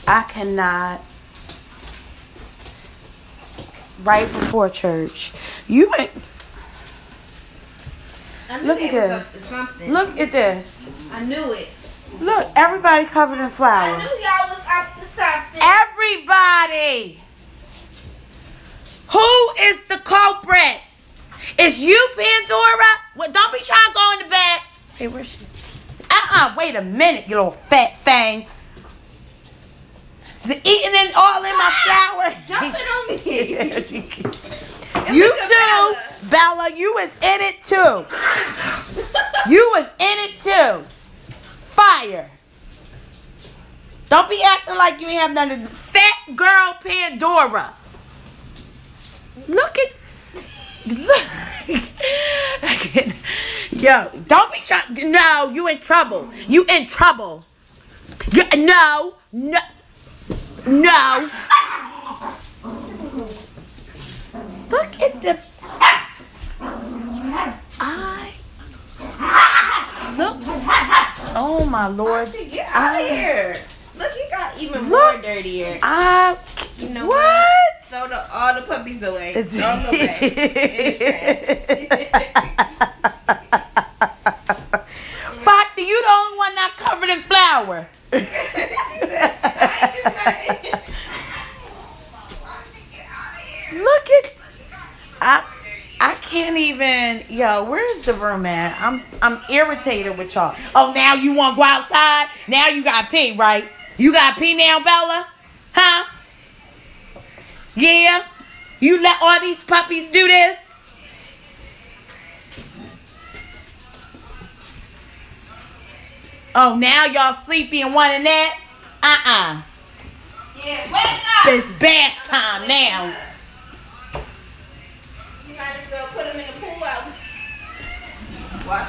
I cannot. Right before church. You ain't. Look at this. Look at this. I knew it. Look, everybody covered in flowers. I knew y'all was up to something. Everybody. Who is the culprit? It's you, Pandora? Well, don't be trying to go in the bed. Hey, where's she? Wait a minute, you little fat thing. She's eating it all in my flour. Jumping on me. You too, Bella. You was in it too. You was in it too. Fire. Don't be acting like you ain't have nothing. Fat girl Pandora. Look. Yo, don't be trying. No, you in trouble. You in trouble. No. Look at the. Look. Oh my Lord. Get out of here. Look, it got even more dirtier. You know what? Throw all the puppies away. Throw them away. Foxy, you the only one not covered in flour. She said, Look at. I can't even. Yo, where's the room at? I'm irritated with y'all. Oh, now you want to go outside? Now you got to pee, right? You got to pee now, Bella? Huh? Yeah? You let all these puppies do this? Oh, now y'all sleepy and wanting that? Yeah, wake up! It's bath time now. You might as well put them in the pool out. Watch